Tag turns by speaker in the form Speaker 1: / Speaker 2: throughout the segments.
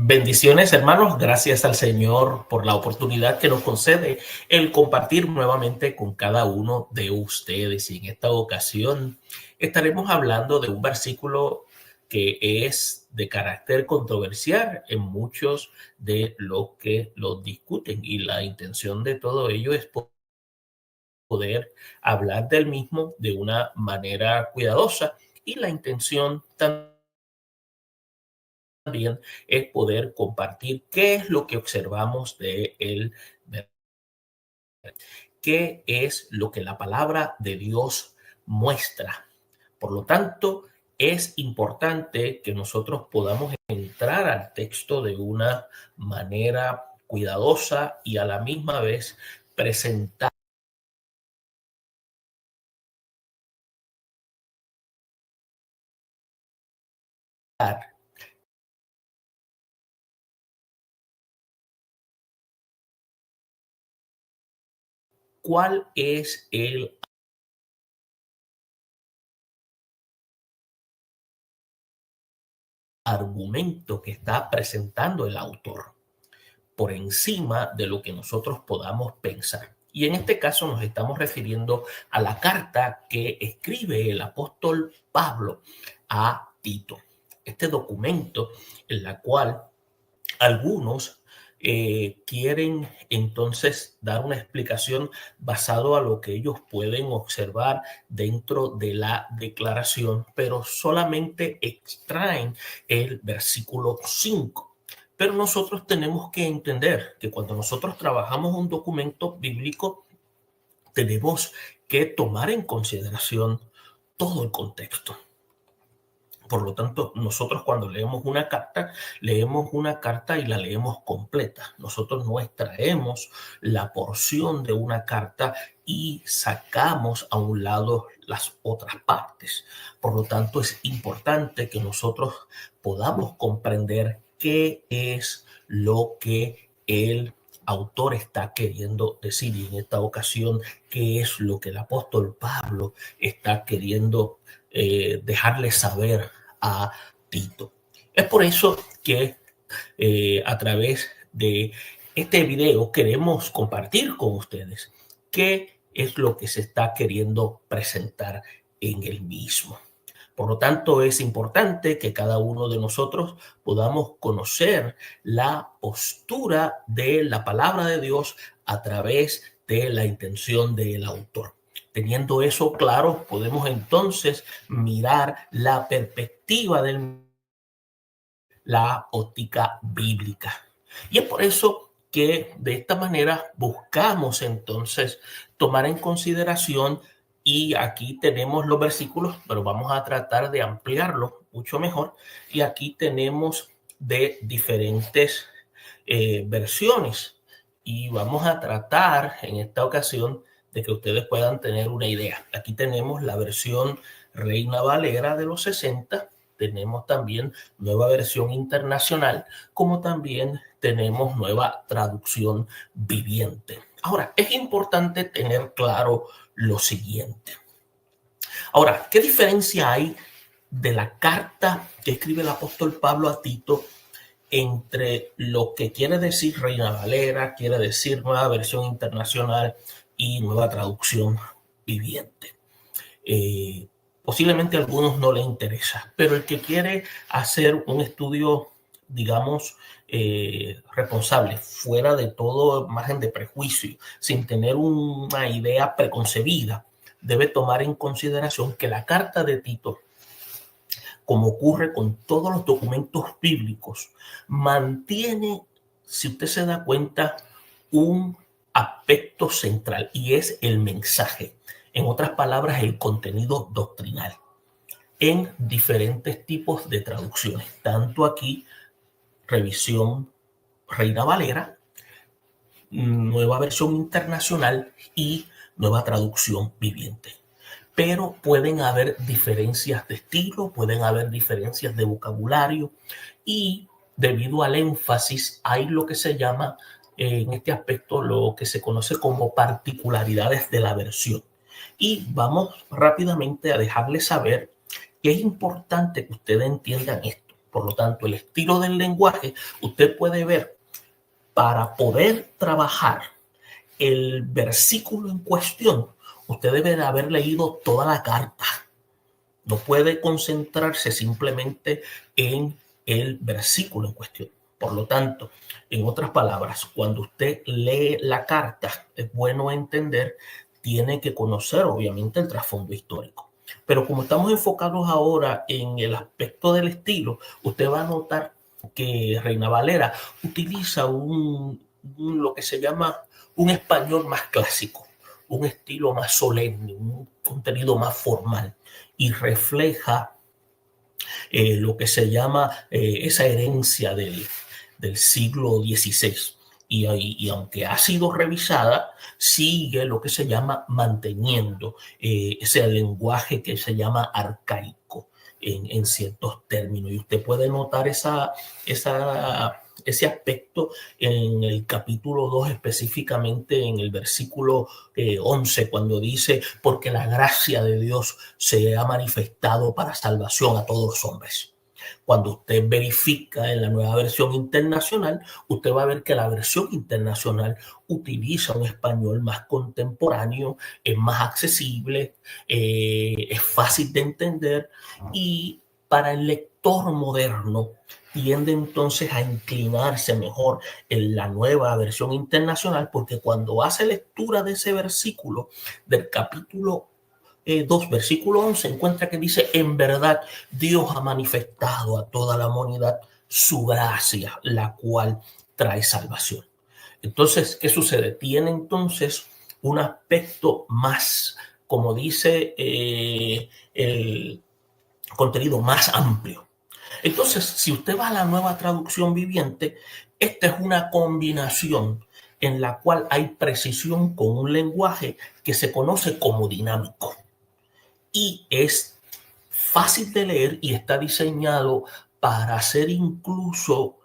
Speaker 1: Bendiciones, hermanos. Gracias al Señor por la oportunidad que nos concede el compartir nuevamente con cada uno de ustedes. Y en esta ocasión estaremos hablando de un versículo que es de carácter controversial en muchos de los que lo discuten. Y la intención de todo ello es poder hablar del mismo de una manera cuidadosa. Y la intención también es poder compartir qué es lo que observamos de él, qué es lo que la palabra de Dios muestra. Por lo tanto, es importante que nosotros podamos entrar al texto de una manera cuidadosa y a la misma vez presentar cuál es el argumento que está presentando el autor, por encima de lo que nosotros podamos pensar. Y en este caso nos estamos refiriendo a la carta que escribe el apóstol Pablo a Tito. Este documento en la cual algunos quieren entonces dar una explicación basado a lo que ellos pueden observar dentro de la declaración, pero solamente extraen el versículo 5. Pero nosotros tenemos que entender que cuando nosotros trabajamos un documento bíblico, tenemos que tomar en consideración todo el contexto. Por lo tanto, nosotros cuando leemos una carta y la leemos completa. Nosotros no extraemos la porción de una carta y sacamos a un lado las otras partes. Por lo tanto, es importante que nosotros podamos comprender qué es lo que el autor está queriendo decir, y en esta ocasión qué es lo que el apóstol Pablo está queriendo dejarle saber a Tito. Es por eso que a través de este video queremos compartir con ustedes qué es lo que se está queriendo presentar en el mismo. Por lo tanto, es importante que cada uno de nosotros podamos conocer la postura de la palabra de Dios a través de la intención del autor. Teniendo eso claro, podemos entonces mirar la perspectiva de la óptica bíblica. Y es por eso que de esta manera buscamos entonces tomar en consideración, y aquí tenemos los versículos, pero vamos a tratar de ampliarlo mucho mejor. Y aquí tenemos de diferentes versiones, y vamos a tratar en esta ocasión de que ustedes puedan tener una idea. Aquí tenemos la versión Reina Valera de los 60, tenemos también Nueva Versión Internacional, como también tenemos Nueva Traducción Viviente. Ahora, es importante tener claro lo siguiente. Ahora, ¿qué diferencia hay de la carta que escribe el apóstol Pablo a Tito entre lo que quiere decir Reina Valera, quiere decir Nueva Versión Internacional y Nueva Traducción Viviente? Posiblemente a algunos no les interesa, pero el que quiere hacer un estudio, digamos, responsable, fuera de todo margen de prejuicio, sin tener una idea preconcebida, debe tomar en consideración que la carta de Tito, como ocurre con todos los documentos bíblicos, mantiene, si usted se da cuenta, un aspecto central, y es el mensaje. En otras palabras, el contenido doctrinal, en diferentes tipos de traducciones. Tanto aquí, revisión Reina Valera, Nueva Versión Internacional y Nueva Traducción Viviente. Pero pueden haber diferencias de estilo, pueden haber diferencias de vocabulario, y debido al énfasis hay lo que se llama en este aspecto lo que se conoce como particularidades de la versión. Y vamos rápidamente a dejarles saber que es importante que ustedes entiendan esto. Por lo tanto, el estilo del lenguaje, usted puede ver, para poder trabajar el versículo en cuestión, usted debe de haber leído toda la carta. No puede concentrarse simplemente en el versículo en cuestión. Por lo tanto, en otras palabras, cuando usted lee la carta, es bueno entender, tiene que conocer obviamente el trasfondo histórico. Pero como estamos enfocados ahora en el aspecto del estilo, usted va a notar que Reina Valera utiliza lo que se llama un español más clásico, un estilo más solemne, un contenido más formal, y refleja lo que se llama esa herencia del siglo XVI. Y aunque ha sido revisada, sigue lo que se llama manteniendo ese lenguaje que se llama arcaico en ciertos términos. Y usted puede notar ese aspecto en el capítulo 2, específicamente en el versículo 11, cuando dice, porque la gracia de Dios se ha manifestado para salvación a todos los hombres. Cuando usted verifica en la nueva versión internacional, usted va a ver que la versión internacional utiliza un español más contemporáneo, es más accesible, es fácil de entender, y para el lector moderno tiende entonces a inclinarse mejor en la nueva versión internacional, porque cuando hace lectura de ese versículo del capítulo 2, versículo 11, encuentra que dice, en verdad Dios ha manifestado a toda la humanidad su gracia, la cual trae salvación. Entonces, ¿qué sucede? Tiene entonces un aspecto más, como dice el contenido más amplio. Entonces, si usted va a la nueva traducción viviente, esta es una combinación en la cual hay precisión con un lenguaje que se conoce como dinámico. Y es fácil de leer y está diseñado para ser incluso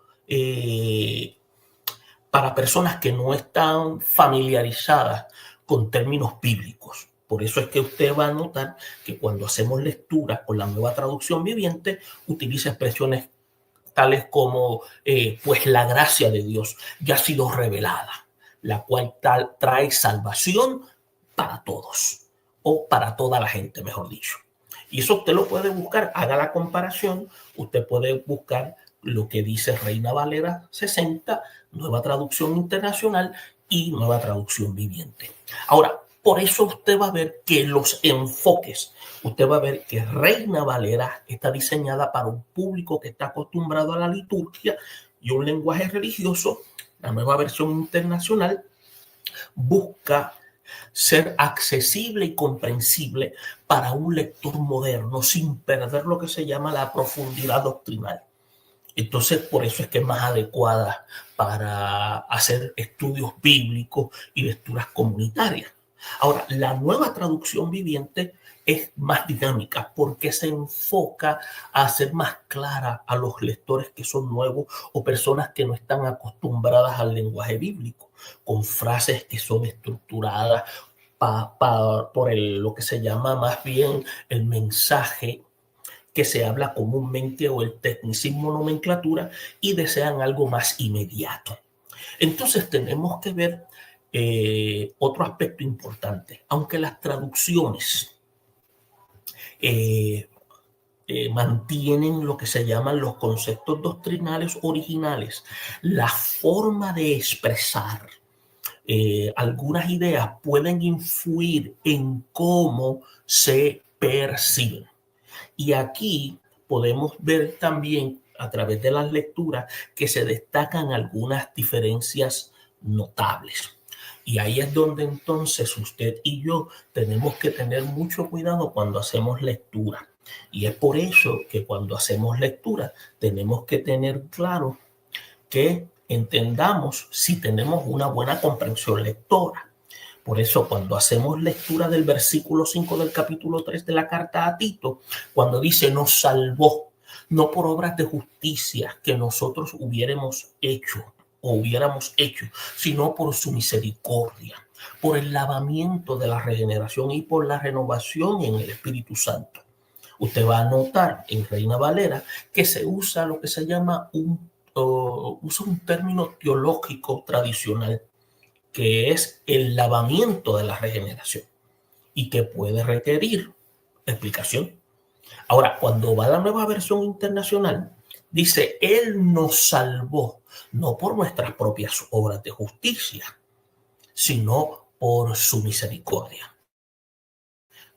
Speaker 1: para personas que no están familiarizadas con términos bíblicos. Por eso es que usted va a notar que cuando hacemos lectura con la nueva traducción viviente, utiliza expresiones tales como, pues la gracia de Dios ya ha sido revelada, la cual trae salvación para todos, o para toda la gente, mejor dicho. Y eso usted lo puede buscar, haga la comparación, usted puede buscar lo que dice Reina Valera 60, nueva traducción internacional y nueva traducción viviente. Ahora, por eso usted va a ver que los enfoques, usted va a ver que Reina Valera está diseñada para un público que está acostumbrado a la liturgia y un lenguaje religioso. La nueva versión internacional busca ser accesible y comprensible para un lector moderno sin perder lo que se llama la profundidad doctrinal. Entonces, por eso es que es más adecuada para hacer estudios bíblicos y lecturas comunitarias. Ahora, la nueva traducción viviente es más dinámica porque se enfoca a hacer más clara a los lectores que son nuevos o personas que no están acostumbradas al lenguaje bíblico, con frases que son estructuradas por lo que se llama más bien el mensaje que se habla comúnmente o el tecnicismo nomenclatura, y desean algo más inmediato. Entonces tenemos que ver otro aspecto importante. Aunque las traducciones mantienen lo que se llaman los conceptos doctrinales originales, la forma de expresar algunas ideas pueden influir en cómo se perciben. Y aquí podemos ver también a través de las lecturas que se destacan algunas diferencias notables. Y ahí es donde entonces usted y yo tenemos que tener mucho cuidado cuando hacemos lectura. Y es por eso que cuando hacemos lectura tenemos que tener claro que entendamos si tenemos una buena comprensión lectora. Por eso, cuando hacemos lectura del versículo 5 del capítulo 3 de la carta a Tito, cuando dice nos salvó, no por obras de justicia que nosotros hubiéramos hecho, sino por su misericordia, por el lavamiento de la regeneración y por la renovación en el Espíritu Santo. usted va a notar en Reina Valera que se usa lo que se llama usa un término teológico tradicional, que es el lavamiento de la regeneración y que puede requerir explicación. Ahora, cuando va la nueva versión internacional, dice, Él nos salvó, no por nuestras propias obras de justicia, sino por su misericordia.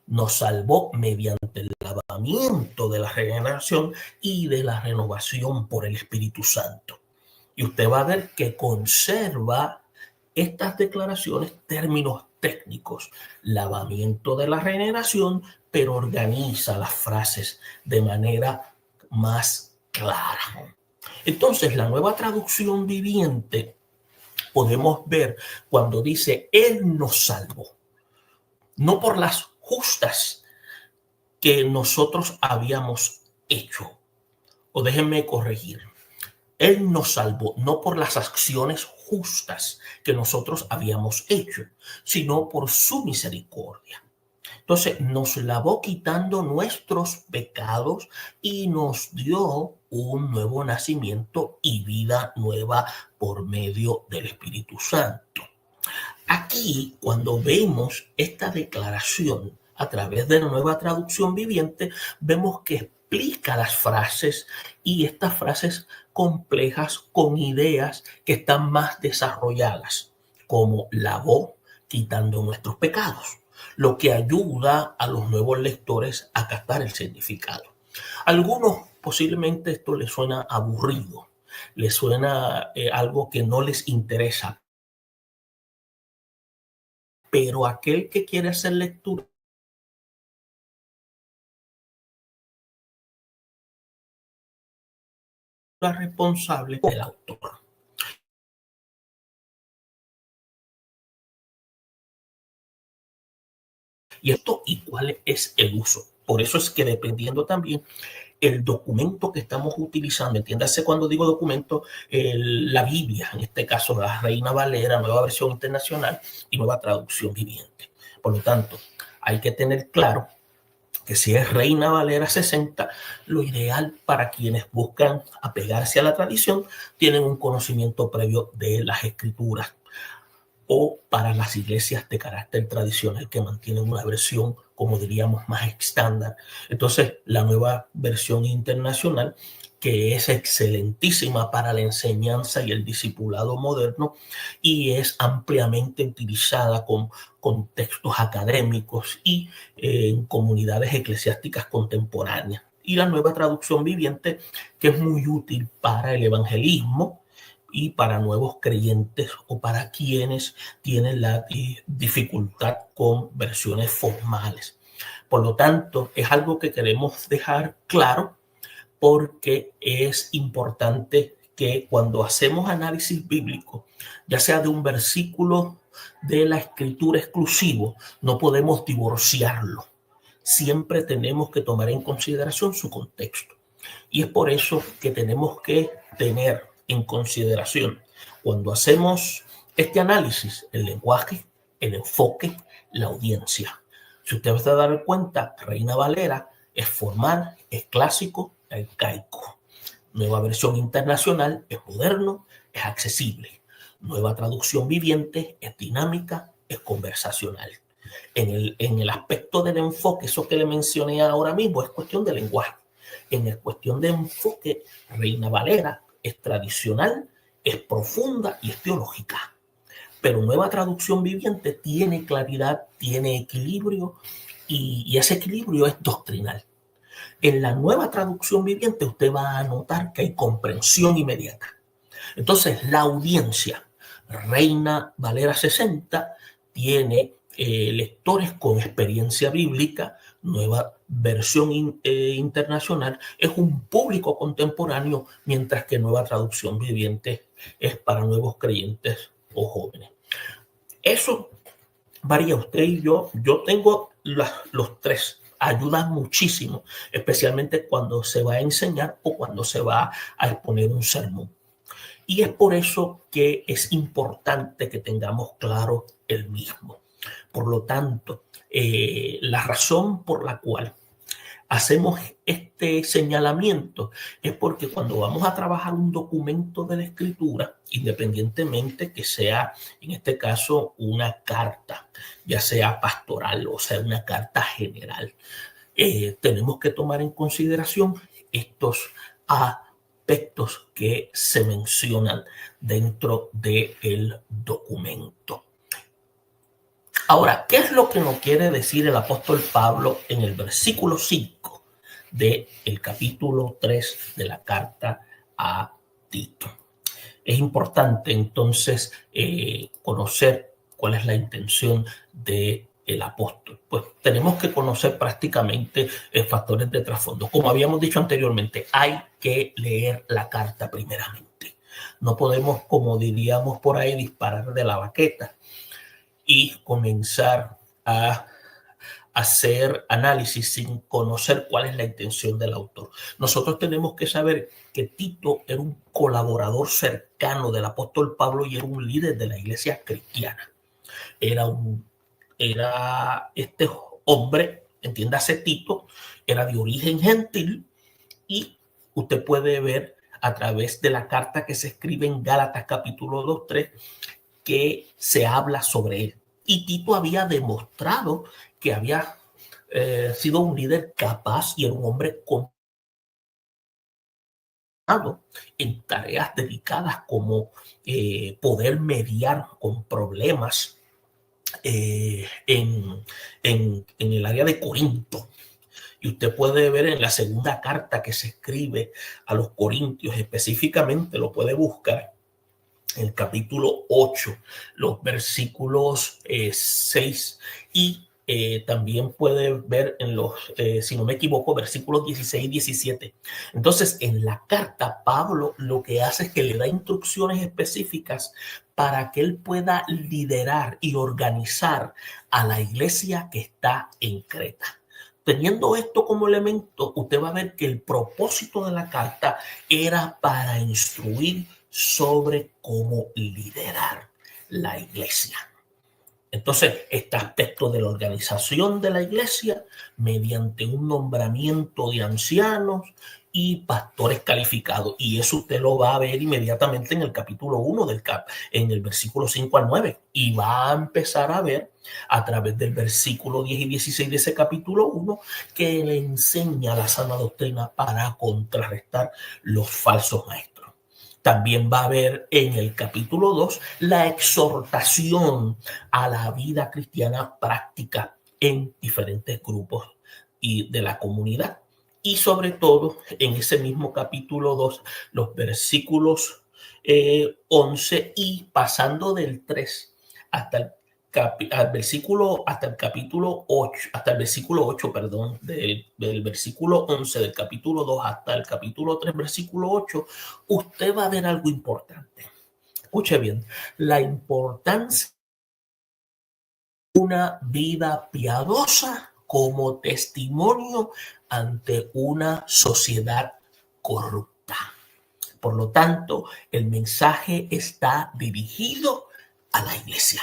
Speaker 1: Nos salvó mediante el lavamiento de la regeneración y de la renovación por el Espíritu Santo. Y usted va a ver que conserva estas declaraciones, términos técnicos, lavamiento de la regeneración, pero organiza las frases de manera más clara. Entonces, la nueva traducción viviente, podemos ver cuando dice, Él nos salvó, no por las justas que nosotros habíamos hecho. O déjenme corregir. Él nos salvó no por las acciones justas que nosotros habíamos hecho, sino por su misericordia. Entonces nos lavó quitando nuestros pecados y nos dio un nuevo nacimiento y vida nueva por medio del Espíritu Santo. Aquí, cuando vemos esta declaración a través de la nueva traducción viviente, vemos que explica las frases y estas frases complejas con ideas que están más desarrolladas, como lavó quitando nuestros pecados, lo que ayuda a los nuevos lectores a captar el significado. Algunos posiblemente esto les suena aburrido, les suena algo que no les interesa, pero aquel que quiere hacer lectura responsable del autor. Y esto, ¿y cuál es el uso? Por eso es que dependiendo también el documento que estamos utilizando, entiéndase cuando digo documento, la Biblia, en este caso la Reina Valera, nueva versión internacional y nueva traducción viviente. Por lo tanto, hay que tener claro que si es Reina Valera 60, lo ideal para quienes buscan apegarse a la tradición, tienen un conocimiento previo de las escrituras, o para las iglesias de carácter tradicional que mantienen una versión, como diríamos, más estándar. Entonces, la nueva versión internacional, que es excelentísima para la enseñanza y el discipulado moderno y es ampliamente utilizada con textos académicos y en comunidades eclesiásticas contemporáneas. Y la nueva traducción viviente, que es muy útil para el evangelismo y para nuevos creyentes o para quienes tienen la dificultad con versiones formales. Por lo tanto, es algo que queremos dejar claro porque es importante que cuando hacemos análisis bíblico, ya sea de un versículo de la escritura exclusivo, no podemos divorciarlo. Siempre tenemos que tomar en consideración su contexto. Y es por eso que tenemos que tener en consideración, cuando hacemos este análisis, el lenguaje, el enfoque, la audiencia. Si usted se va a dar cuenta, Reina Valera es formal, es clásico, es arcaico. Nueva versión internacional es moderno, es accesible. Nueva traducción viviente es dinámica, es conversacional. En el aspecto del enfoque, eso que le mencioné ahora mismo, es cuestión de lenguaje. En el cuestión de enfoque, Reina Valera es tradicional, es profunda y es teológica. Pero nueva traducción viviente tiene claridad, tiene equilibrio y ese equilibrio es doctrinal. En la nueva traducción viviente usted va a notar que hay comprensión inmediata. Entonces, la audiencia, Reina Valera 60, tiene lectores con experiencia bíblica. Nueva versión internacional es un público contemporáneo, mientras que nueva traducción viviente es para nuevos creyentes o jóvenes. Eso varía usted y yo. Yo tengo los tres. Ayuda muchísimo, especialmente cuando se va a enseñar o cuando se va a exponer un sermón. Y es por eso que es importante que tengamos claro el mismo. Por lo tanto, la razón por la cual hacemos este señalamiento es porque cuando vamos a trabajar un documento de la escritura, independientemente que sea, en este caso, una carta, ya sea pastoral o sea una carta general, tenemos que tomar en consideración estos aspectos que se mencionan dentro del documento. Ahora, ¿qué es lo que nos quiere decir el apóstol Pablo en el versículo 5 del capítulo 3 de la carta a Tito? Es importante entonces conocer cuál es la intención del apóstol. Pues tenemos que conocer prácticamente factores de trasfondo. Como habíamos dicho anteriormente, hay que leer la carta primeramente. No podemos, como diríamos por ahí, disparar de la baqueta y comenzar a hacer análisis sin conocer cuál es la intención del autor. Nosotros tenemos que saber que Tito era un colaborador cercano del apóstol Pablo y era un líder de la iglesia cristiana. Era este hombre, entiéndase Tito, era de origen gentil y usted puede ver a través de la carta que se escribe en Gálatas capítulo 2, 3, que se habla sobre él. Y Tito había demostrado que había sido un líder capaz y era un hombre condenado en tareas dedicadas como poder mediar con problemas en el área de Corinto. Y usted puede ver en la segunda carta que se escribe a los corintios, específicamente lo puede buscar el capítulo 8, los versículos 6 y también puede ver en los, si no me equivoco, versículos 16 y 17. Entonces, en la carta, Pablo lo que hace es que le da instrucciones específicas para que él pueda liderar y organizar a la iglesia que está en Creta. Teniendo esto como elemento, usted va a ver que el propósito de la carta era para instruir sobre cómo liderar la iglesia. Entonces, este aspecto de la organización de la iglesia mediante un nombramiento de ancianos y pastores calificados. Y eso usted lo va a ver inmediatamente en el capítulo 1 en el versículo 5 al 9. Y va a empezar a ver a través del versículo 10 y 16 de ese capítulo 1 que le enseña la sana doctrina para contrarrestar los falsos maestros. También va a haber en el capítulo 2 la exhortación a la vida cristiana práctica en diferentes grupos y de la comunidad. Y sobre todo en ese mismo capítulo 2, los versículos 11 y pasando del 3 hasta el hasta el capítulo 8, hasta el versículo 8, perdón, del versículo 11 del capítulo 2 hasta el capítulo 3, versículo 8, usted va a ver algo importante. Escuche bien, la importancia de una vida piadosa como testimonio ante una sociedad corrupta. Por lo tanto, el mensaje está dirigido a la iglesia.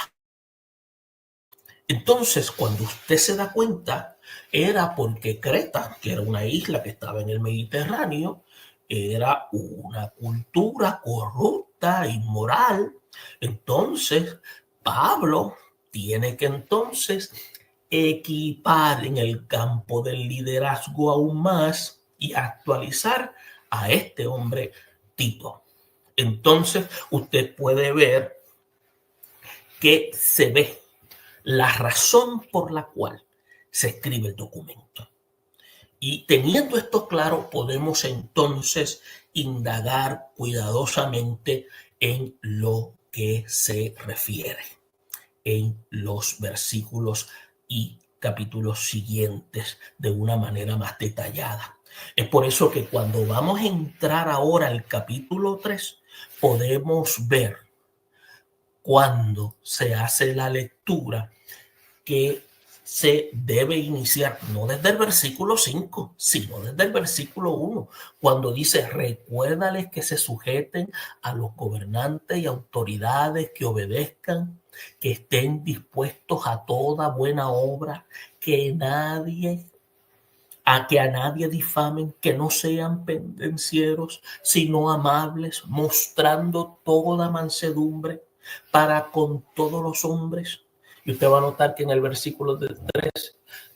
Speaker 1: Entonces, cuando usted se da cuenta, era porque Creta, que era una isla que estaba en el Mediterráneo, era una cultura corrupta, inmoral. Entonces, Pablo tiene que entonces equipar en el campo del liderazgo aún más y actualizar a este hombre Tito. Entonces, usted puede ver que se ve la razón por la cual se escribe el documento. Y teniendo esto claro, podemos entonces indagar cuidadosamente en lo que se refiere en los versículos y capítulos siguientes de una manera más detallada. Es por eso que cuando vamos a entrar ahora al capítulo 3, podemos ver cuando se hace la lectura que se debe iniciar no desde el versículo 5, sino desde el versículo 1, cuando dice, recuérdales que se sujeten a los gobernantes y autoridades, que obedezcan, que estén dispuestos a toda buena obra, que nadie a que a nadie difamen, que no sean pendencieros, sino amables, mostrando toda mansedumbre para con todos los hombres. Y usted va a notar que en el versículo 3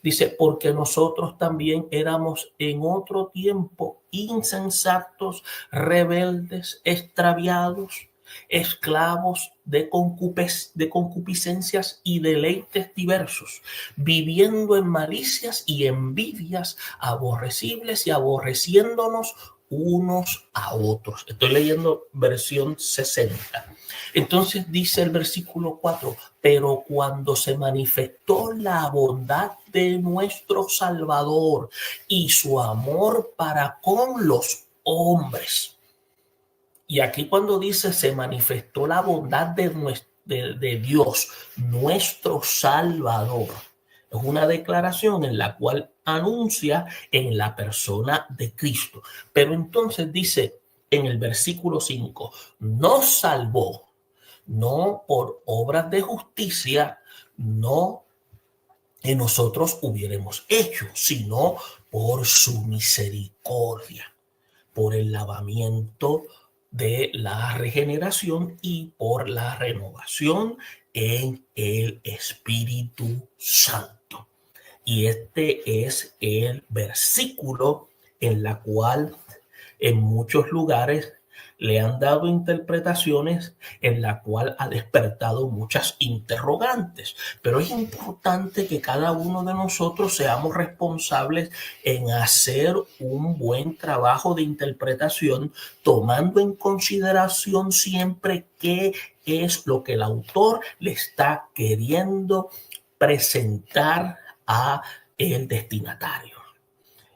Speaker 1: dice, porque nosotros también éramos en otro tiempo insensatos, rebeldes, extraviados, esclavos de concupiscencias y deleites diversos, viviendo en malicias y envidias, aborrecibles y aborreciéndonos unos a otros. Estoy leyendo versión 60. Entonces dice el versículo 4, pero cuando se manifestó la bondad de nuestro Salvador y su amor para con los hombres. Y aquí cuando dice se manifestó la bondad de Dios, nuestro Salvador, es una declaración en la cual anuncia en la persona de Cristo. Pero entonces dice en el versículo 5, nos salvó, no por obras de justicia, no que nosotros hubiéramos hecho, sino por su misericordia, por el lavamiento de la regeneración y por la renovación en el Espíritu Santo. Y este es el versículo en la cual en muchos lugares le han dado interpretaciones en la cual ha despertado muchas interrogantes. Pero es importante que cada uno de nosotros seamos responsables en hacer un buen trabajo de interpretación, tomando en consideración siempre qué es lo que el autor le está queriendo presentar a el destinatario.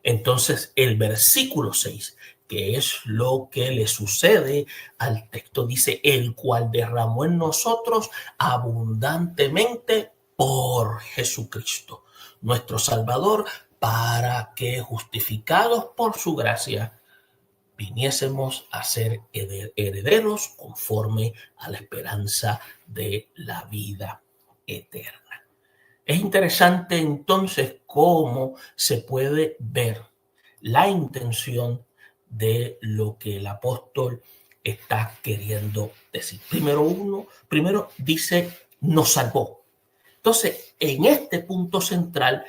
Speaker 1: Entonces, el versículo 6, que es lo que le sucede al texto, dice, el cual derramó en nosotros abundantemente por Jesucristo, nuestro Salvador, para que justificados por su gracia, viniésemos a ser herederos conforme a la esperanza de la vida eterna. Es interesante entonces cómo se puede ver la intención de lo que el apóstol está queriendo decir. Primero dice, nos salvó. Entonces, en este punto central,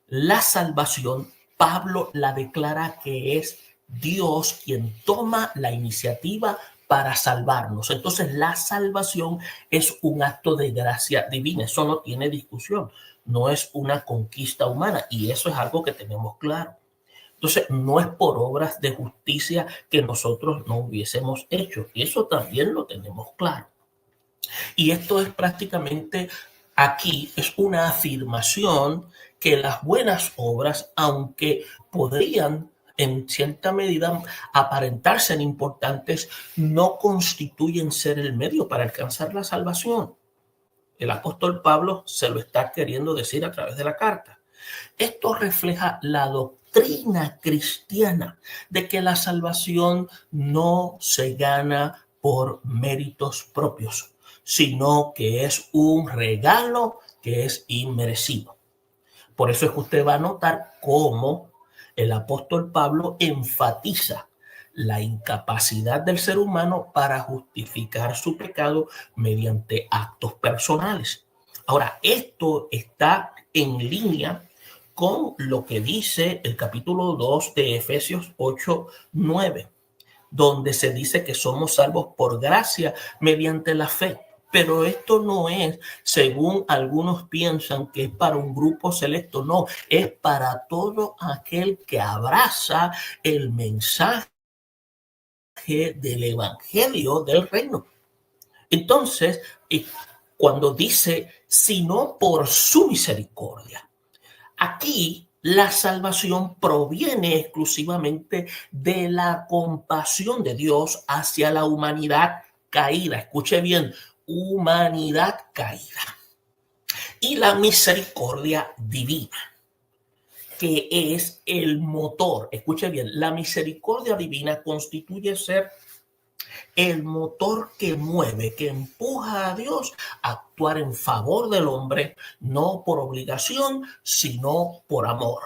Speaker 1: la salvación, Pablo la declara que es Dios quien toma la iniciativa para salvarnos. Entonces, la salvación es un acto de gracia divina. Eso no tiene discusión. No es una conquista humana. Y eso es algo que tenemos claro. Entonces, no es por obras de justicia que nosotros no hubiésemos hecho. Y eso también lo tenemos claro. Y esto es prácticamente, aquí es una afirmación que las buenas obras, aunque podrían en cierta medida aparentarse importantes, no constituyen ser el medio para alcanzar la salvación. El apóstol Pablo se lo está queriendo decir a través de la carta. Esto refleja la doctrina cristiana de que la salvación no se gana por méritos propios, sino que es un regalo que es inmerecido. Por eso es que usted va a notar cómo el apóstol Pablo enfatiza la incapacidad del ser humano para justificar su pecado mediante actos personales. Ahora, esto está en línea con lo que dice el capítulo 2 de Efesios 8:9, donde se dice que somos salvos por gracia mediante la fe. Pero esto no es, según algunos piensan, que es para un grupo selecto. No, es para todo aquel que abraza el mensaje del evangelio del reino. Entonces, cuando dice, sino por su misericordia, aquí la salvación proviene exclusivamente de la compasión de Dios hacia la humanidad caída. Escuche bien, humanidad caída. Y la misericordia divina, que es el motor. Escuche bien, la misericordia divina constituye ser el motor que mueve, que empuja a Dios a actuar en favor del hombre, no por obligación, sino por amor.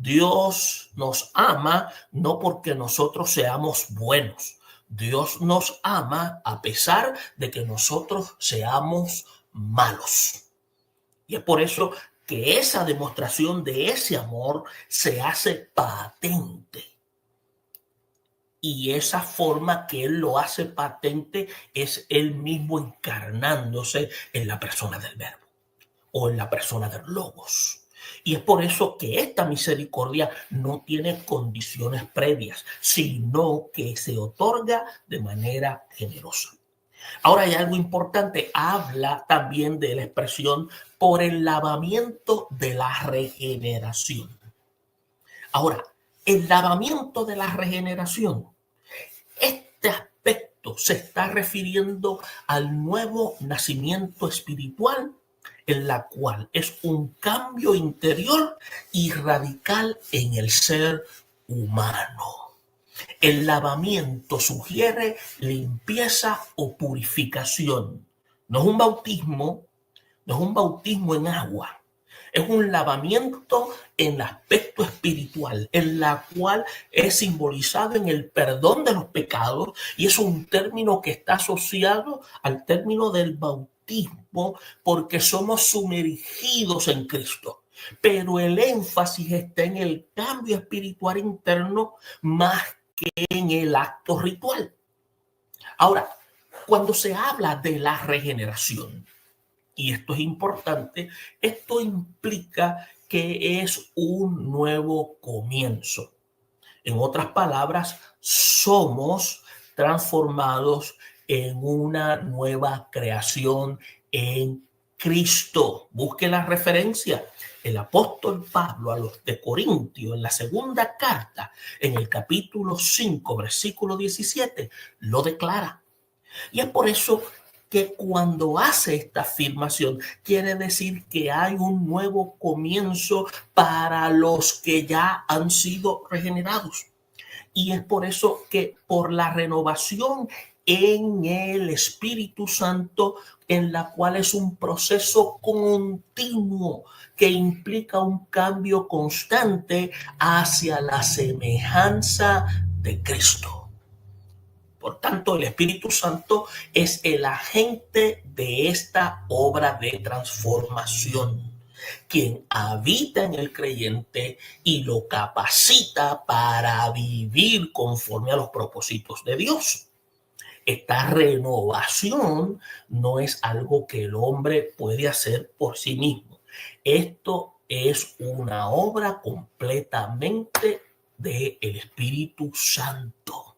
Speaker 1: Dios nos ama no porque nosotros seamos buenos. Dios nos ama a pesar de que nosotros seamos malos. Y es por eso que esa demostración de ese amor se hace patente. Y esa forma que Él lo hace patente es Él mismo encarnándose en la persona del Verbo o en la persona del Logos. Y es por eso que esta misericordia no tiene condiciones previas, sino que se otorga de manera generosa. Ahora hay algo importante, habla también de la expresión por el lavamiento de la regeneración. Ahora, el lavamiento de la regeneración, este aspecto se está refiriendo al nuevo nacimiento espiritual, en la cual es un cambio interior y radical en el ser humano. El lavamiento sugiere limpieza o purificación. No es un bautismo, no es un bautismo en agua. Es un lavamiento en el aspecto espiritual, en la cual es simbolizado en el perdón de los pecados, y es un término que está asociado al término del bautismo porque somos sumergidos en Cristo. Pero el énfasis está en el cambio espiritual interno más que en el acto ritual. Ahora, cuando se habla de la regeneración, y esto es importante, esto implica que es un nuevo comienzo. En otras palabras, somos transformados en una nueva creación en Cristo. Busque la referencia. El apóstol Pablo a los de Corintio, en la segunda carta, en el capítulo 5, versículo 17, lo declara. Y es por eso que cuando hace esta afirmación, quiere decir que hay un nuevo comienzo para los que ya han sido regenerados. Y es por eso que por la renovación en el Espíritu Santo, en la cual es un proceso continuo que implica un cambio constante hacia la semejanza de Cristo. Por tanto, el Espíritu Santo es el agente de esta obra de transformación, quien habita en el creyente y lo capacita para vivir conforme a los propósitos de Dios. Esta renovación no es algo que el hombre puede hacer por sí mismo. Esto es una obra completamente del Espíritu Santo.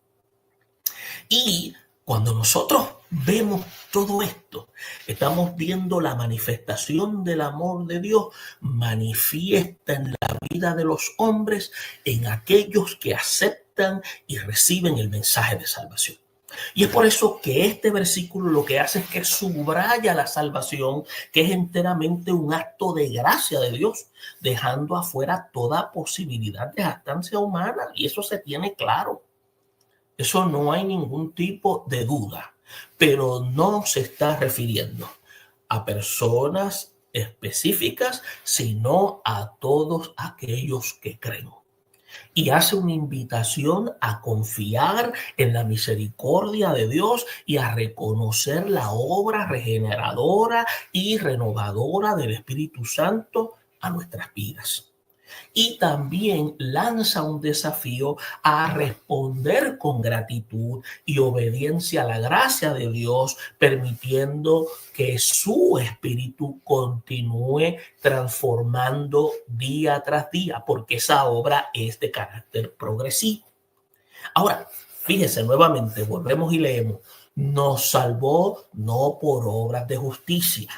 Speaker 1: Y cuando nosotros vemos todo esto, estamos viendo la manifestación del amor de Dios manifiesta en la vida de los hombres, en aquellos que aceptan y reciben el mensaje de salvación. Y es por eso que este versículo lo que hace es que subraya la salvación, que es enteramente un acto de gracia de Dios, dejando afuera toda posibilidad de jactancia humana. Y eso se tiene claro. Eso no hay ningún tipo de duda, pero no se está refiriendo a personas específicas, sino a todos aquellos que creen. Y hace una invitación a confiar en la misericordia de Dios y a reconocer la obra regeneradora y renovadora del Espíritu Santo a nuestras vidas. Y también lanza un desafío a responder con gratitud y obediencia a la gracia de Dios, permitiendo que su espíritu continúe transformando día tras día, porque esa obra es de carácter progresivo. Ahora, fíjense nuevamente, volvemos y leemos, nos salvó no por obras de justicia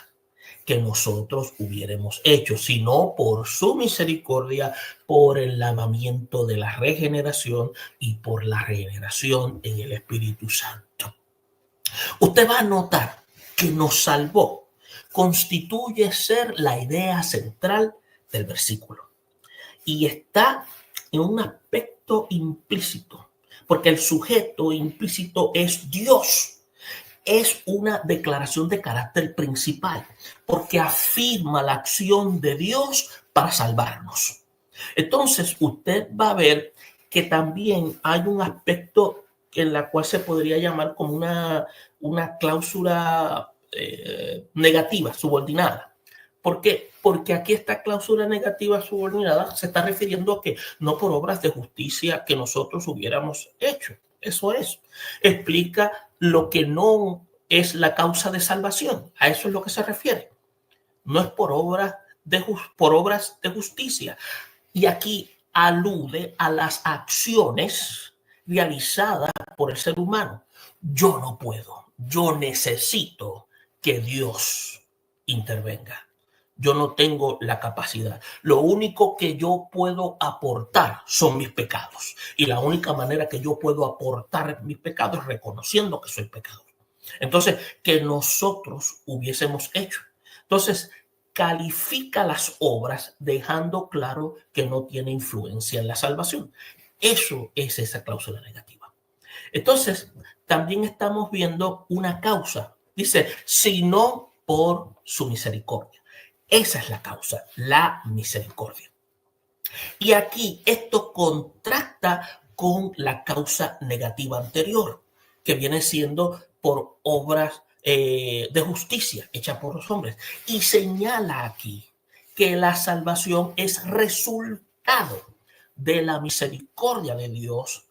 Speaker 1: que nosotros hubiéramos hecho, sino por su misericordia, por el lavamiento de la regeneración y por la regeneración en el Espíritu Santo. Usted va a notar que nos salvó constituye ser la idea central del versículo y está en un aspecto implícito, porque el sujeto implícito es Dios. Es una declaración de carácter principal, porque afirma la acción de Dios para salvarnos. Entonces, usted va a ver que también hay un aspecto en la cual se podría llamar como una cláusula negativa, subordinada. ¿Por qué? Porque aquí esta cláusula negativa subordinada se está refiriendo a que no por obras de justicia que nosotros hubiéramos hecho. Eso es. Explica lo que no es la causa de salvación. A eso es lo que se refiere. No es por obras de justicia. Y aquí alude a las acciones realizadas por el ser humano. Yo no puedo, yo necesito que Dios intervenga. Yo no tengo la capacidad. Lo único que yo puedo aportar son mis pecados. Y la única manera que yo puedo aportar mis pecados es reconociendo que soy pecador. Entonces, que nosotros hubiésemos hecho. Entonces, califica las obras dejando claro que no tiene influencia en la salvación. Eso es esa cláusula negativa. Entonces, también estamos viendo una causa. Dice, sino por su misericordia. Esa es la causa, la misericordia. Y aquí esto contrasta con la causa negativa anterior, que viene siendo por obras de justicia hecha por los hombres. Y señala aquí que la salvación es resultado de la misericordia de Dios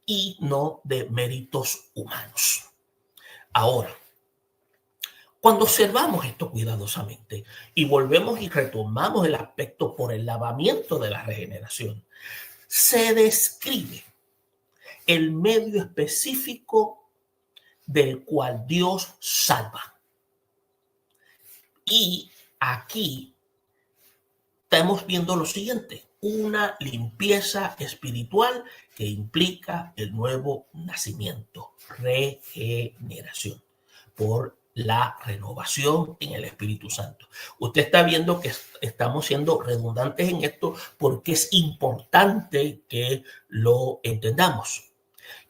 Speaker 1: y no de méritos humanos. Ahora, cuando observamos esto cuidadosamente y volvemos y retomamos el aspecto por el lavamiento de la regeneración, se describe el medio específico del cual Dios salva. Y aquí estamos viendo lo siguiente, una limpieza espiritual que implica el nuevo nacimiento, regeneración, por la renovación en el Espíritu Santo. Usted está viendo que estamos siendo redundantes en esto porque es importante que lo entendamos.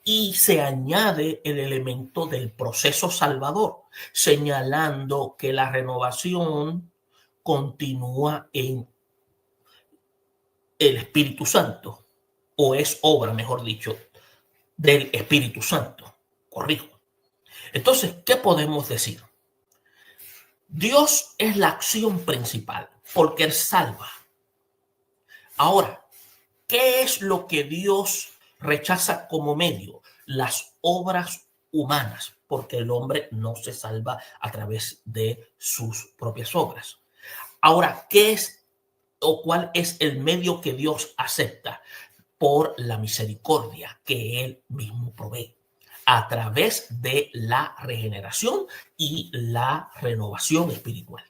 Speaker 1: Y se añade el elemento del proceso salvador, señalando que la renovación continúa en el Espíritu Santo, o es obra, mejor dicho, del Espíritu Santo. Corrijo. Entonces, ¿qué podemos decir? Dios es la acción principal, porque Él salva. Ahora, ¿qué es lo que Dios rechaza como medio? Las obras humanas, porque el hombre no se salva a través de sus propias obras. Ahora, ¿qué es o cuál es el medio que Dios acepta? Por la misericordia que Él mismo provee a través de la regeneración y la renovación espiritual.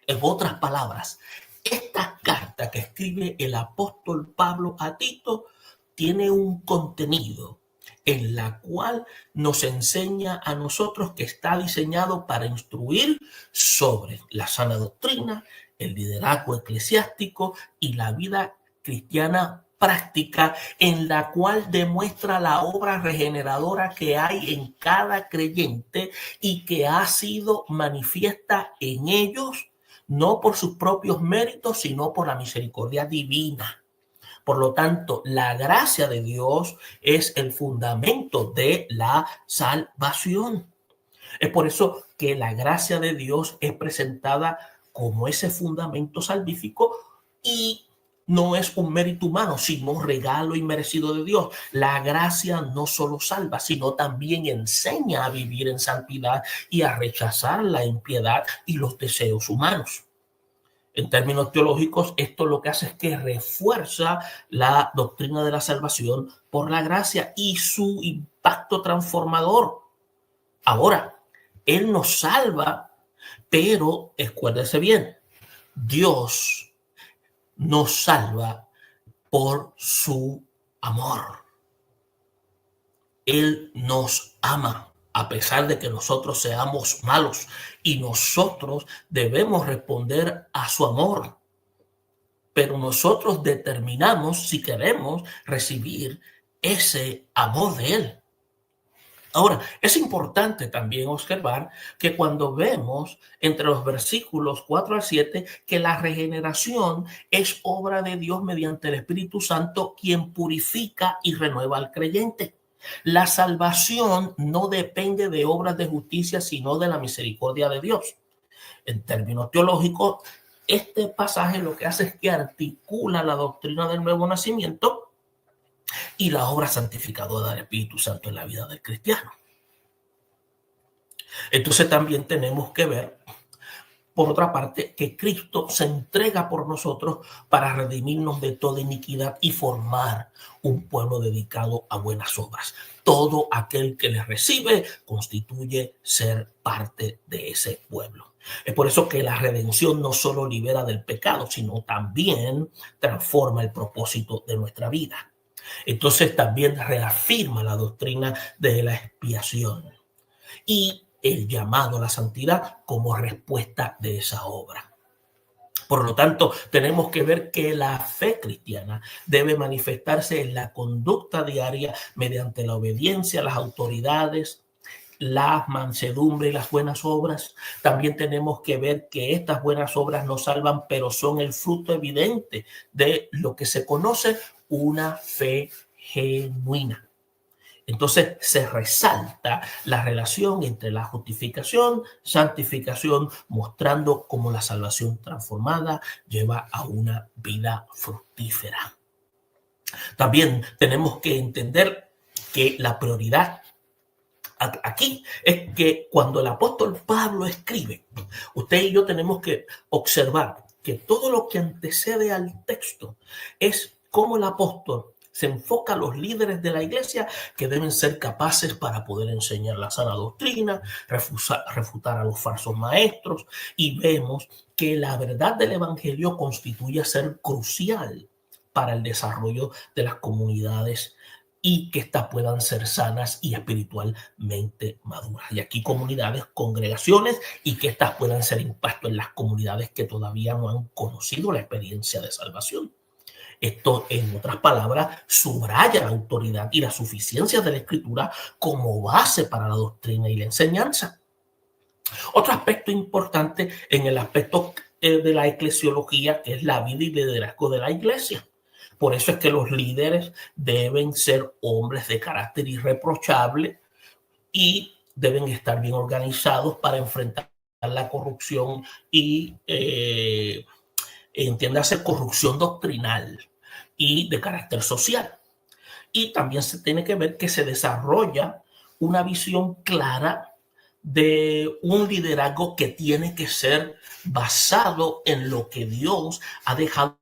Speaker 1: En otras palabras, esta carta que escribe el apóstol Pablo a Tito tiene un contenido en la cual nos enseña a nosotros que está diseñado para instruir sobre la sana doctrina, el liderazgo eclesiástico y la vida cristiana práctica, en la cual demuestra la obra regeneradora que hay en cada creyente y que ha sido manifiesta en ellos, no por sus propios méritos, sino por la misericordia divina. Por lo tanto, la gracia de Dios es el fundamento de la salvación. Es por eso que la gracia de Dios es presentada como ese fundamento salvífico y no es un mérito humano, sino regalo inmerecido de Dios. La gracia no solo salva, sino también enseña a vivir en santidad y a rechazar la impiedad y los deseos humanos. En términos teológicos, esto lo que hace es que refuerza la doctrina de la salvación por la gracia y su impacto transformador. Ahora, Él nos salva, pero acuérdese bien, Dios nos salva por su amor. Él nos ama a pesar de que nosotros seamos malos y nosotros debemos responder a su amor. Pero nosotros determinamos si queremos recibir ese amor de Él. Ahora, es importante también observar que cuando vemos entre los versículos 4 al 7 que la regeneración es obra de Dios mediante el Espíritu Santo, quien purifica y renueva al creyente. La salvación no depende de obras de justicia, sino de la misericordia de Dios. En términos teológicos, este pasaje lo que hace es que articula la doctrina del nuevo nacimiento y la obra santificadora del Espíritu Santo en la vida del cristiano. Entonces también tenemos que ver, por otra parte, que Cristo se entrega por nosotros para redimirnos de toda iniquidad y formar un pueblo dedicado a buenas obras. Todo aquel que le recibe constituye ser parte de ese pueblo. Es por eso que la redención no solo libera del pecado, sino también transforma el propósito de nuestra vida. Entonces también reafirma la doctrina de la expiación y el llamado a la santidad como respuesta de esa obra. Por lo tanto, tenemos que ver que la fe cristiana debe manifestarse en la conducta diaria mediante la obediencia a las autoridades, la mansedumbre y las buenas obras. También tenemos que ver que estas buenas obras no salvan, pero son el fruto evidente de lo que se conoce una fe genuina. Entonces se resalta la relación entre la justificación, santificación, mostrando cómo la salvación transformada lleva a una vida fructífera. También tenemos que entender que la prioridad aquí es que cuando el apóstol Pablo escribe, usted y yo tenemos que observar que todo lo que antecede al texto es cómo el apóstol se enfoca a los líderes de la iglesia que deben ser capaces para poder enseñar la sana doctrina, refutar a los falsos maestros, y vemos que la verdad del evangelio constituye ser crucial para el desarrollo de las comunidades y que éstas puedan ser sanas y espiritualmente maduras. Y aquí comunidades, congregaciones, y que éstas puedan ser impacto en las comunidades que todavía no han conocido la experiencia de salvación. Esto, en otras palabras, subraya la autoridad y la suficiencia de la Escritura como base para la doctrina y la enseñanza. Otro aspecto importante en el aspecto de la eclesiología, que es la vida y liderazgo de la iglesia. Por eso es que los líderes deben ser hombres de carácter irreprochable y deben estar bien organizados para enfrentar la corrupción y, entiéndase, corrupción doctrinal y de carácter social. Y también se tiene que ver que se desarrolla una visión clara de un liderazgo que tiene que ser basado en lo que Dios ha dejado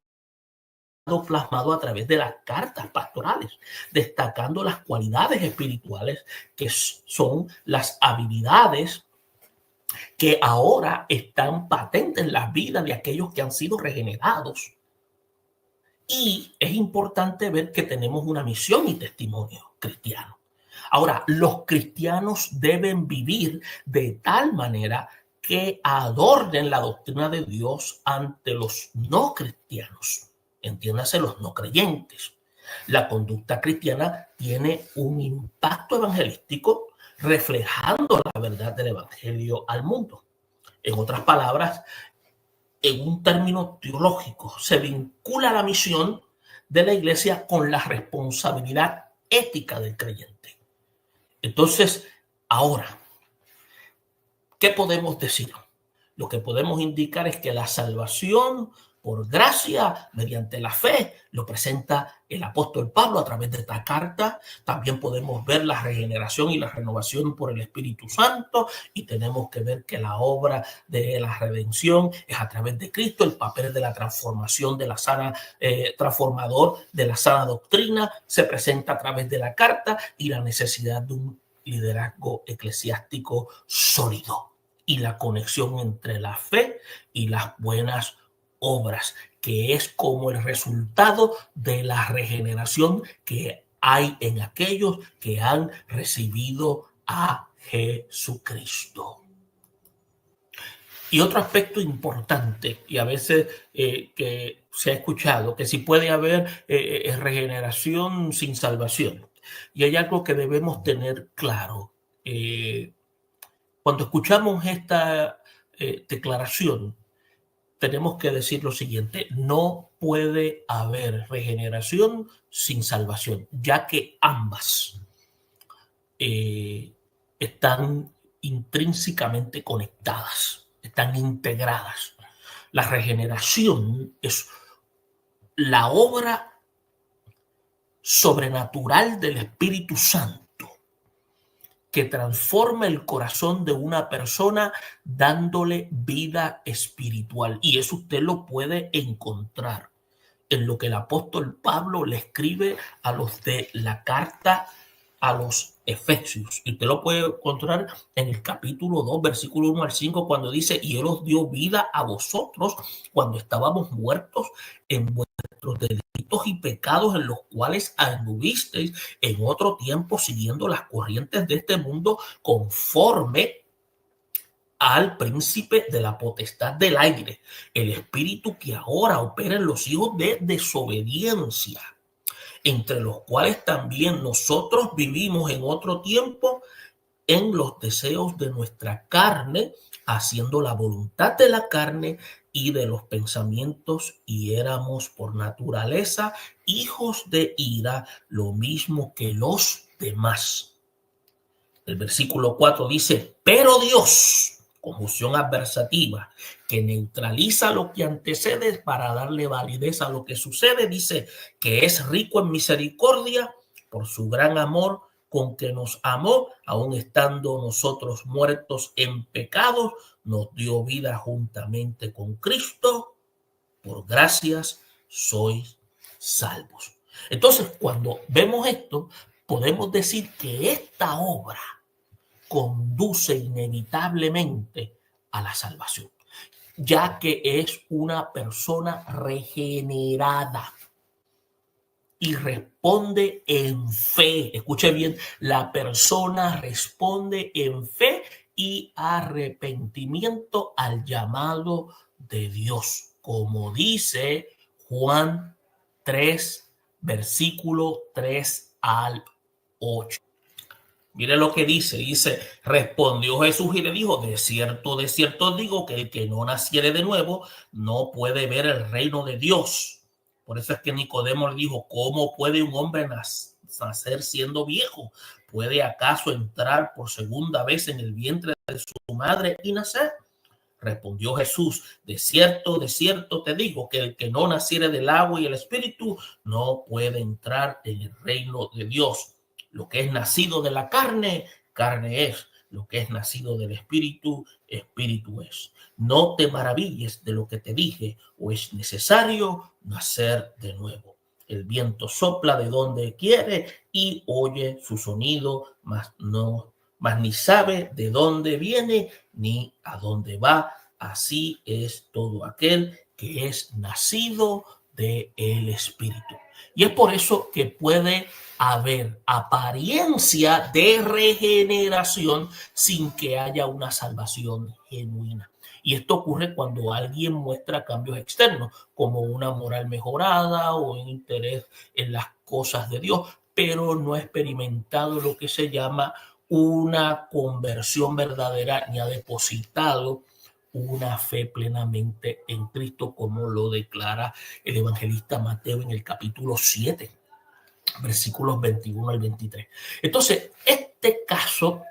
Speaker 1: plasmado a través de las cartas pastorales, destacando las cualidades espirituales que son las habilidades que ahora están patentes en las vidas de aquellos que han sido regenerados. Y es importante ver que tenemos una misión y testimonio cristiano. Ahora, los cristianos deben vivir de tal manera que adornen la doctrina de Dios ante los no cristianos. Entiéndase, los no creyentes. La conducta cristiana tiene un impacto evangelístico reflejando la verdad del evangelio al mundo. En otras palabras, en un término teológico, se vincula la misión de la iglesia con la responsabilidad ética del creyente. Entonces, ahora, ¿qué podemos decir? Lo que podemos indicar es que la salvación por gracia, mediante la fe, lo presenta el apóstol Pablo a través de esta carta. También podemos ver la regeneración y la renovación por el Espíritu Santo, y tenemos que ver que la obra de la redención es a través de Cristo, el papel de la transformación de la sana, transformador de la sana doctrina se presenta a través de la carta, y la necesidad de un liderazgo eclesiástico sólido y la conexión entre la fe y las buenas obras, que es como el resultado de la regeneración que hay en aquellos que han recibido a Jesucristo. Y otro aspecto importante, y a veces que se ha escuchado, que si puede haber regeneración sin salvación. Y hay algo que debemos tener claro, Cuando escuchamos esta declaración, tenemos que decir lo siguiente: no puede haber regeneración sin salvación, ya que ambas están intrínsecamente conectadas, están integradas. La regeneración es la obra sobrenatural del Espíritu Santo que transforma el corazón de una persona dándole vida espiritual. Y eso usted lo puede encontrar en lo que el apóstol Pablo le escribe a los de la carta a los Efesios. Y usted lo puede encontrar en el capítulo 2, versículo 1 al 5, cuando dice: y Él os dio vida a vosotros cuando estábamos muertos en vuestros delitos y pecados, en los cuales anduvisteis en otro tiempo siguiendo las corrientes de este mundo, conforme al príncipe de la potestad del aire, el espíritu que ahora opera en los hijos de desobediencia, entre los cuales también nosotros vivimos en otro tiempo en los deseos de nuestra carne, haciendo la voluntad de la carne y de los pensamientos, y éramos por naturaleza hijos de ira, lo mismo que los demás. El versículo 4 dice: pero Dios, conjunción adversativa, que neutraliza lo que antecede para darle validez a lo que sucede, dice que es rico en misericordia por su gran amor con que nos amó, aun estando nosotros muertos en pecados, nos dio vida juntamente con Cristo. Por gracias sois salvos. Entonces, cuando vemos esto, podemos decir que esta obra conduce inevitablemente a la salvación, ya que es una persona regenerada y responde en fe. Escuche bien, la persona responde en fe y arrepentimiento al llamado de Dios, como dice Juan 3, versículo 3 al 8. Mire lo que dice, respondió Jesús y le dijo: de cierto digo que el que no naciere de nuevo no puede ver el reino de Dios. Por eso es que Nicodemo le dijo: ¿cómo puede un hombre nacer siendo viejo? ¿Puede acaso entrar por segunda vez en el vientre de su madre y nacer? Respondió Jesús: de cierto te digo que el que no naciere del agua y el espíritu no puede entrar en el reino de Dios. Lo que es nacido de la carne, carne es. Lo que es nacido del espíritu, espíritu es. No te maravilles de lo que te dije, o es necesario nacer de nuevo. El viento sopla de donde quiere y oye su sonido, mas ni sabe de dónde viene ni a dónde va. Así es todo aquel que es nacido del Espíritu. Y es por eso que puede haber apariencia de regeneración sin que haya una salvación genuina. Y esto ocurre cuando alguien muestra cambios externos, como una moral mejorada o un interés en las cosas de Dios, pero no ha experimentado lo que se llama una conversión verdadera ni ha depositado una fe plenamente en Cristo, como lo declara el evangelista Mateo en el capítulo 7, versículos 21 al 23. Entonces, este caso,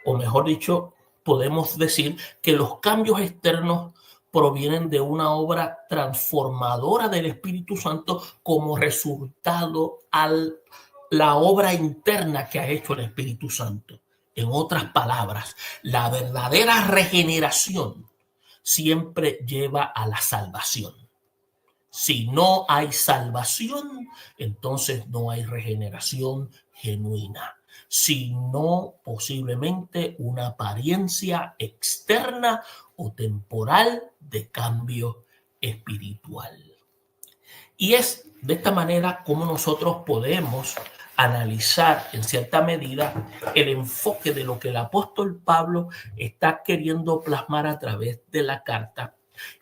Speaker 1: o mejor dicho, podemos decir que los cambios externos provienen de una obra transformadora del Espíritu Santo como resultado a la obra interna que ha hecho el Espíritu Santo. En otras palabras, la verdadera regeneración siempre lleva a la salvación. Si no hay salvación, entonces no hay regeneración genuina, sino posiblemente una apariencia externa o temporal de cambio espiritual. Y es de esta manera como nosotros podemos analizar en cierta medida el enfoque de lo que el apóstol Pablo está queriendo plasmar a través de la carta.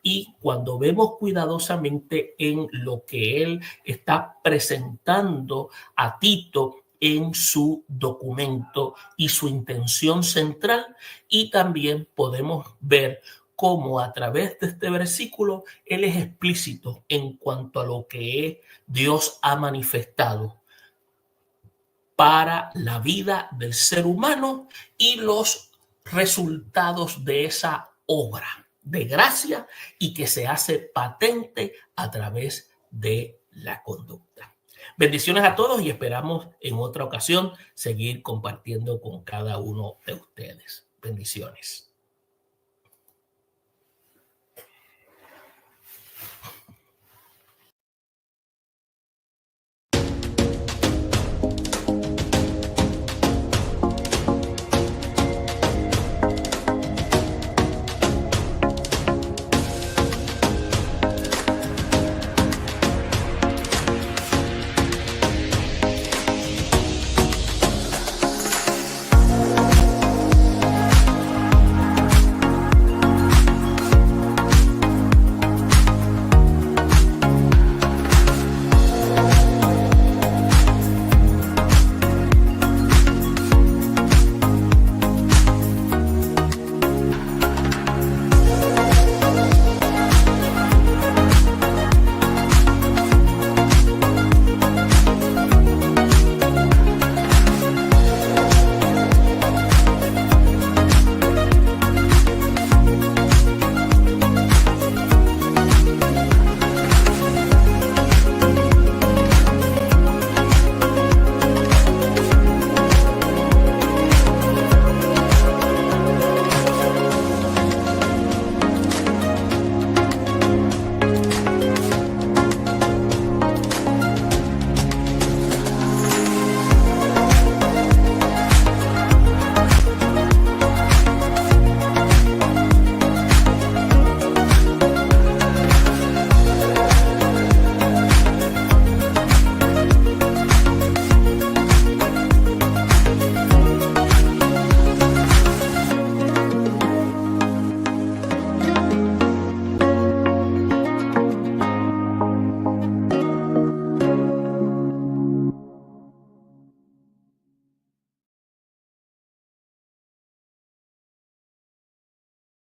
Speaker 1: Y cuando vemos cuidadosamente en lo que él está presentando a Tito en su documento y su intención central, y también podemos ver cómo a través de este versículo él es explícito en cuanto a lo que Dios ha manifestado para la vida del ser humano y los resultados de esa obra de gracia y que se hace patente a través de la conducta. Bendiciones a todos y esperamos en otra ocasión seguir compartiendo con cada uno de ustedes. Bendiciones.